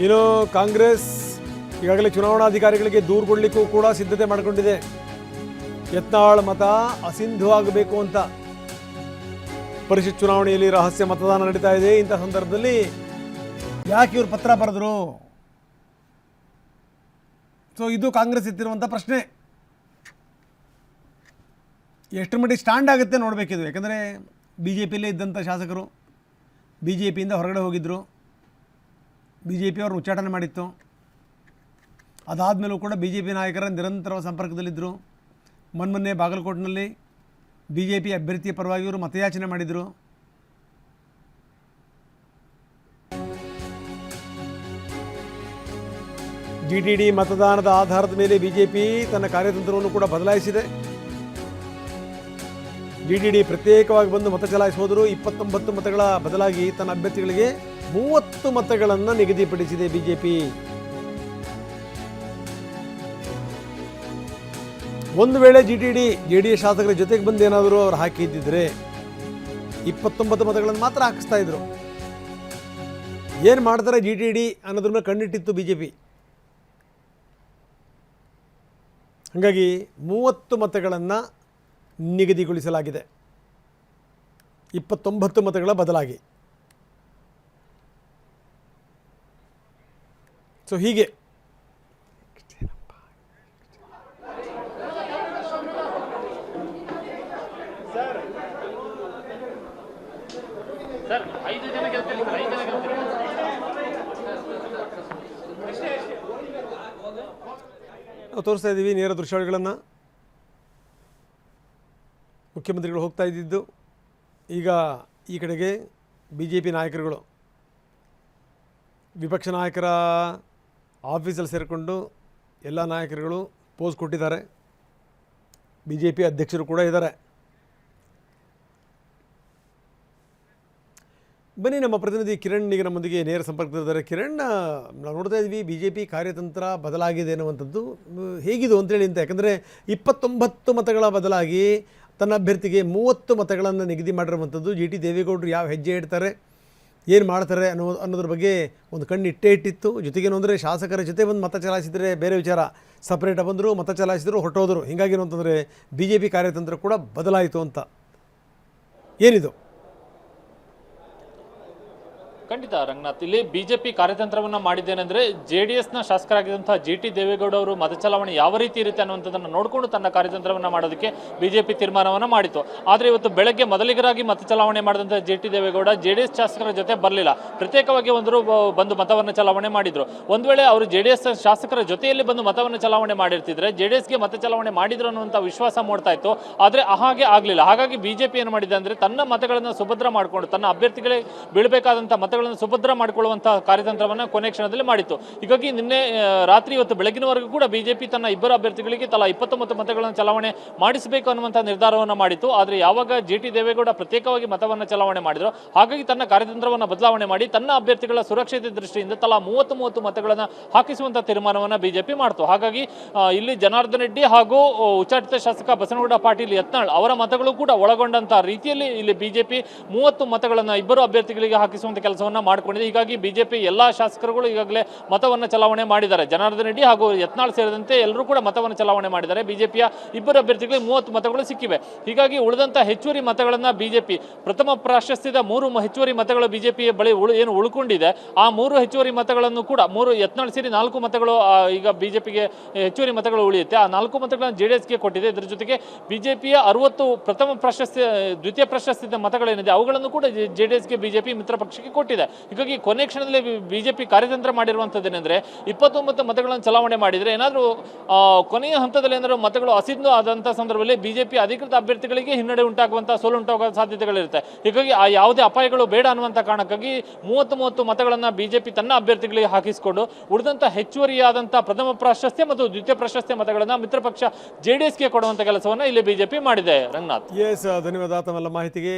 ಇನ್ನು ಕಾಂಗ್ರೆಸ್ ಈಗಾಗಲೇ ಚುನಾವಣಾಧಿಕಾರಿಗಳಿಗೆ ದೂರು ಕೊಡಲಿಕ್ಕೂ ಕೂಡ ಸಿದ್ಧತೆ ಮಾಡಿಕೊಂಡಿದೆ. ಯತ್ನಾಳ್ ಮತ ಅಸಿಂಧು ಆಗಬೇಕು ಅಂತ. ಪರಿಷತ್ ಚುನಾವಣೆಯಲ್ಲಿ ರಹಸ್ಯ ಮತದಾನ ನಡೀತಾ ಇದೆ. ಇಂಥ ಸಂದರ್ಭದಲ್ಲಿ ಯಾಕೆ ಇವರು ಪತ್ರ ಬರೆದ್ರು? ಸೊ ಇದು ಕಾಂಗ್ರೆಸ್ ಎತ್ತಿರುವಂಥ ಪ್ರಶ್ನೆ. ಎಷ್ಟು ಮಟ್ಟಿಗೆ ಸ್ಟ್ಯಾಂಡ್ ಆಗುತ್ತೆ ನೋಡಬೇಕಿದು. ಯಾಕಂದರೆ ಬಿ ಜೆ ಪಿಯಲ್ಲೇ ಇದ್ದಂಥ ಶಾಸಕರು ಬಿ ಜೆ ಪಿಯಿಂದ ಹೊರಗಡೆ ಹೋಗಿದ್ದರು. ಬಿ ಜೆ ಪಿಯವರು ಉಚ್ಚಾಟನೆ ಮಾಡಿತ್ತು. ಅದಾದಮೇಲೂ ಕೂಡ ಬಿ ಜೆ ಪಿ ನಾಯಕರ ನಿರಂತರ ಸಂಪರ್ಕದಲ್ಲಿದ್ದರು. ಮೊನ್ನೆ ಬಾಗಲಕೋಟೆನಲ್ಲಿ ಬಿ ಜೆ ಪಿ ಅಭ್ಯರ್ಥಿಯ ಪರವಾಗಿ ಇವರು ಮತಯಾಚನೆ ಮಾಡಿದರು. ಜಿ ಟಿ ಡಿ ಮತದಾನದ ಆಧಾರದ ಮೇಲೆ ಬಿ ಜೆ ಪಿ ತನ್ನ ಕಾರ್ಯತಂತ್ರವನ್ನು ಕೂಡ ಬದಲಾಯಿಸಿದೆ. ಜಿ ಟಿ ಡಿ ಪ್ರತ್ಯೇಕವಾಗಿ ಬಂದು ಮತ ಚಲಾಯಿಸೋದ್ರು. 29 ಮತಗಳ ಬದಲಾಗಿ ತನ್ನ ಅಭ್ಯರ್ಥಿಗಳಿಗೆ 30 ಮತಗಳನ್ನು ನಿಗದಿಪಡಿಸಿದೆ ಬಿಜೆಪಿ. ಒಂದು ವೇಳೆ G T D J D S ಶಾಸಕರ ಜೊತೆಗೆ ಬಂದು ಏನಾದರೂ ಅವ್ರು ಹಾಕಿದ್ದಿದ್ರೆ 29 ಮತಗಳನ್ನು ಮಾತ್ರ ಹಾಕಿಸ್ತಾ ಇದ್ರು. ಏನು ಮಾಡ್ತಾರೆ ಜಿ ಟಿ ಡಿ ಅನ್ನೋದ್ರ ಮೇಲೆ ಕಣ್ಣಿಟ್ಟಿತ್ತು ಬಿಜೆಪಿ. ಹಾಗಾಗಿ 30 ಮತಗಳನ್ನು ನಿಗದಿಗೊಳಿಸಲಾಗಿದೆ 29 ಮತಗಳ ಬದಲಾಗಿ. ಸೊ ಹೀಗೆ ನಾವು ತೋರಿಸ್ತಾ ಇದ್ದೀವಿ ನೇರ ದೃಶ್ಯಾವಳಿಗಳನ್ನು. ಮುಖ್ಯಮಂತ್ರಿಗಳು ಹೋಗ್ತಾ ಇದ್ದಿದ್ದು. ಈಗ ಈ ಕಡೆಗೆ ಬಿ ಜೆ ಪಿ ನಾಯಕರುಗಳು ವಿಪಕ್ಷ ನಾಯಕರ ಆಫೀಸಲ್ಲಿ ಸೇರಿಕೊಂಡು ಎಲ್ಲ ನಾಯಕರುಗಳು ಪೋಸ್ ಕೊಟ್ಟಿದ್ದಾರೆ. ಬಿ ಜೆ ಪಿ ಅಧ್ಯಕ್ಷರು ಕೂಡ ಇದ್ದಾರೆ. ಬನ್ನಿ, ನಮ್ಮ ಪ್ರತಿನಿಧಿ ಕಿರಣ್ ಈಗ ನಮ್ಮೊಂದಿಗೆ ನೇರ ಸಂಪರ್ಕದಲ್ಲಿದ್ದಾರೆ. ಕಿರಣ್, ನಾವು ನೋಡ್ತಾ ಇದ್ವಿ ಬಿ ಜೆ ಪಿ ಕಾರ್ಯತಂತ್ರ ಬದಲಾಗಿದೆ ಅನ್ನುವಂಥದ್ದು ಹೇಗಿದು ಅಂತೇಳಿ ಅಂತ. ಯಾಕಂದರೆ 29 ಮತಗಳ ಬದಲಾಗಿ ತನ್ನ ಅಭ್ಯರ್ಥಿಗೆ 30 ಮತಗಳನ್ನು ನಿಗದಿ ಮಾಡಿರುವಂಥದ್ದು. ಜಿ ಟಿ ದೇವೇಗೌಡರು ಯಾವ ಹೆಜ್ಜೆ ಇಡ್ತಾರೆ, ಏನು ಮಾಡ್ತಾರೆ ಅನ್ನೋದ್ರ ಬಗ್ಗೆ ಒಂದು ಕಣ್ಣು ಇಟ್ಟೇ ಇಟ್ಟಿತ್ತು. ಜೊತೆಗೇನು ಅಂದರೆ ಶಾಸಕರ ಜೊತೆ ಬಂದು ಮತ ಚಲಾಯಿಸಿದರೆ ಬೇರೆ ವಿಚಾರ, ಸಪ್ರೇಟಾಗಿ ಬಂದರು, ಮತ ಚಲಾಯಿಸಿದ್ರು, ಹೊರಟೋದ್ರು. ಹೀಗಾಗಿ ಅಂತಂದರೆ ಬಿ ಜೆ ಪಿ ಕಾರ್ಯತಂತ್ರ ಕೂಡ ಬದಲಾಯಿತು ಅಂತ. ಏನಿದು? ಖಂಡಿತ ರಂಗನಾಥ್, ಇಲ್ಲಿ ಬಿಜೆಪಿ ಕಾರ್ಯತಂತ್ರವನ್ನು ಮಾಡಿದ್ದೇನೆಂದ್ರೆ ಜೆಡಿಎಸ್ನ ಶಾಸಕರಾಗಿದ್ದಂತಹ ಜಿ ಟಿ ದೇವೇಗೌಡ ಅವರು ಮತ ಚಲಾವಣೆ ಯಾವ ರೀತಿ ಇರುತ್ತೆ ಅನ್ನುವಂಥದ್ದನ್ನು ನೋಡಿಕೊಂಡು ತನ್ನ ಕಾರ್ಯತಂತ್ರವನ್ನು ಮಾಡೋದಕ್ಕೆ ಬಿಜೆಪಿ ತೀರ್ಮಾನವನ್ನು ಮಾಡಿತ್ತು. ಆದರೆ ಇವತ್ತು ಬೆಳಗ್ಗೆ ಮೊದಲಿಗರಾಗಿ ಮತ ಚಲಾವಣೆ ಮಾಡಿದಂತಹ ಜಿ ಟಿ ದೇವೇಗೌಡ ಜೆಡಿಎಸ್ ಶಾಸಕರ ಜೊತೆ ಬರಲಿಲ್ಲ, ಪ್ರತ್ಯೇಕವಾಗಿ ಬಂದು ಮತವನ್ನು ಚಲಾವಣೆ ಮಾಡಿದ್ರು. ಒಂದು ವೇಳೆ ಅವರು ಜೆಡಿಎಸ್ ಶಾಸಕರ ಜೊತೆಯಲ್ಲಿ ಬಂದು ಮತವನ್ನು ಚಲಾವಣೆ ಮಾಡಿರ್ತಿದ್ರೆ ಜೆಡಿಎಸ್ಗೆ ಮತ ಚಲಾವಣೆ ಮಾಡಿದ್ರು ಅನ್ನುವಂಥ ವಿಶ್ವಾಸ ಮೂಡ್ತಾ ಇತ್ತು. ಆದರೆ ಹಾಗೆ ಆಗಲಿಲ್ಲ. ಹಾಗಾಗಿ ಬಿಜೆಪಿ ಏನು ಮಾಡಿದೆ ಅಂದರೆ ತನ್ನ ಮತಗಳನ್ನು ಸುಭದ್ರ ಮಾಡಿಕೊಂಡು ತನ್ನ ಅಭ್ಯರ್ಥಿಗಳಿಗೆ ಬೀಳಬೇಕಾದಂಥ ಮತಗಳನ್ನು ಸುಭದ್ರ ಮಾಡಿಕೊಳ್ಳುವಂತಹ ಕಾರ್ಯತಂತ್ರವನ್ನು ಕೊನೆ ಕ್ಷಣದಲ್ಲಿ ಮಾಡಿತ್ತು. ಹೀಗಾಗಿ ನಿನ್ನೆ ರಾತ್ರಿ ಇವತ್ತು ಬೆಳಗಿನವರೆಗೂ ಕೂಡ ಬಿಜೆಪಿ ತನ್ನ ಇಬ್ಬರು ಅಭ್ಯರ್ಥಿಗಳಿಗೆ ತಲಾ 29 ಮತಗಳನ್ನು ಚಲಾವಣೆ ಮಾಡಿಸಬೇಕು ಅನ್ನುವಂಥ ನಿರ್ಧಾರವನ್ನು ಮಾಡಿತ್ತು. ಆದರೆ ಯಾವಾಗ ಜಿ ಟಿ ದೇವೇಗೌಡ ಪ್ರತ್ಯೇಕವಾಗಿ ಮತವನ್ನು ಚಲಾವಣೆ ಮಾಡಿದ್ರು, ಹಾಗಾಗಿ ತನ್ನ ಕಾರ್ಯತಂತ್ರವನ್ನು ಬದಲಾವಣೆ ಮಾಡಿ ತನ್ನ ಅಭ್ಯರ್ಥಿಗಳ ಸುರಕ್ಷತೆ ದೃಷ್ಟಿಯಿಂದ ತಲಾ 30 ಮತಗಳನ್ನು ಹಾಕಿಸುವಂಥ ತೀರ್ಮಾನವನ್ನು ಬಿಜೆಪಿ ಮಾಡಿತು. ಹಾಗಾಗಿ ಇಲ್ಲಿ ಜನಾರ್ದನ್ ರೆಡ್ಡಿ ಹಾಗೂ ಉಚ್ಚಾಟಿತ ಶಾಸಕ ಬಸನಗೌಡ ಪಾಟೀಲ್ ಯತ್ನಾಳ್ ಅವರ ಮತಗಳು ಕೂಡ ಒಳಗೊಂಡಂತಹ ರೀತಿಯಲ್ಲಿ ಇಲ್ಲಿ ಬಿಜೆಪಿ 30 ಮತಗಳನ್ನು ಇಬ್ಬರು ಅಭ್ಯರ್ಥಿಗಳಿಗೆ ಹಾಕಿಸುವಂಥ ಕೆಲಸವನ್ನು ಮಾಡಿಕೊಂಡಿದೆ. ಹೀಗಾಗಿ ಬಿಜೆಪಿ ಎಲ್ಲಾ ಶಾಸಕರುಗಳು ಈಗಾಗಲೇ ಮತವನ್ನು ಚಲಾವಣೆ ಮಾಡಿದ್ದಾರೆ. ಜನಾರ್ದನ್ ರೆಡ್ಡಿ ಹಾಗೂ ಯತ್ನಾಳ್ ಸೇರಿದಂತೆ ಎಲ್ಲರೂ ಕೂಡ ಮತವನ್ನು ಚಲಾವಣೆ ಮಾಡಿದ್ದಾರೆ. ಬಿಜೆಪಿಯ ಇಬ್ಬರು ಅಭ್ಯರ್ಥಿಗಳಿಗೆ 30 ಮತಗಳು ಸಿಕ್ಕಿವೆ. ಹೀಗಾಗಿ ಉಳಿದಂತಹ ಹೆಚ್ಚುವರಿ ಮತಗಳನ್ನು ಬಿಜೆಪಿ ಪ್ರಥಮ ಪ್ರಾಶಸ್ತ್ಯದ 3 ಹೆಚ್ಚುವರಿ ಮತಗಳು ಬಿಜೆಪಿಯ ಬಳಿ ಏನು ಉಳ್ಕೊಂಡಿದೆ, ಆ 3 ಹೆಚ್ಚುವರಿ ಮತಗಳನ್ನು ಕೂಡ 3 ಯತ್ನಾಳ್ ಸೇರಿ 4 ಮತಗಳು ಈಗ ಬಿಜೆಪಿಗೆ ಹೆಚ್ಚುವರಿ ಮತಗಳು ಉಳಿಯುತ್ತೆ. ಆ 4 ಮತಗಳನ್ನು ಜೆಡಿಎಸ್ಗೆ ಕೊಟ್ಟಿದೆ. ಇದರ ಜೊತೆಗೆ ಬಿಜೆಪಿಯ 60 ಪ್ರಥಮ ಪ್ರಾಶಸ್ತ್ಯ ದ್ವಿತೀಯ ಪ್ರಾಶಸ್ತ್ಯದ ಮತಗಳೇನಿದೆ ಅವುಗಳನ್ನು ಕೂಡ ಜೆಡಿಎಸ್ಗೆ ಬಿಜೆಪಿ ಮಿತ್ರ ಪಕ್ಷಕ್ಕೆ ಕೊಟ್ಟಿದೆ. ಹೀಗಾಗಿ ಕೊನೆ ಕ್ಷಣದಲ್ಲಿ ಬಿಜೆಪಿ ಕಾರ್ಯತಂತ್ರ ಮಾಡಿರುವಂತದ್ದೇನೆಂದ್ರೆ 29 ಮತಗಳನ್ನು ಚಲಾವಣೆ ಮಾಡಿದ್ರೆ ಏನಾದರೂ ಕೊನೆಯ ಹಂತದಲ್ಲಿ ಏನಾದರೂ ಮತಗಳು ಅಸಿಂಧು ಆದಂತಹ ಸಂದರ್ಭದಲ್ಲಿ ಬಿಜೆಪಿ ಅಧಿಕೃತ ಅಭ್ಯರ್ಥಿಗಳಿಗೆ ಹಿನ್ನಡೆ ಉಂಟಾಗುವಂತಹ ಸೋಲು ಉಂಟಾಗುವ ಸಾಧ್ಯತೆಗಳಿರುತ್ತೆ. ಹೀಗಾಗಿ ಆ ಯಾವುದೇ ಅಪಾಯಗಳು ಬೇಡ ಅನ್ನುವಂಥ ಕಾರಣಕ್ಕಾಗಿ 30 ಮತಗಳನ್ನು ಬಿಜೆಪಿ ತನ್ನ ಅಭ್ಯರ್ಥಿಗಳಿಗೆ ಹಾಕಿಸಿಕೊಂಡು ಉಳಿದಂತಹ ಹೆಚ್ಚುವರಿಯಾದಂತಹ ಪ್ರಥಮ ಪ್ರಾಶಸ್ತ್ಯ ಮತ್ತು ದ್ವಿತೀಯ ಪ್ರಾಶಸ್ತ್ಯ ಮತಗಳನ್ನು ಮಿತ್ರ ಪಕ್ಷ ಜೆಡಿಎಸ್ಗೆ ಕೊಡುವಂತ ಕೆಲಸವನ್ನು ಇಲ್ಲಿ ಬಿಜೆಪಿ ಮಾಡಿದೆ. ರಂಗನಾಥ್, ಧನ್ಯವಾದ ತಮ್ಮೆಲ್ಲ ಮಾಹಿತಿಗೆ.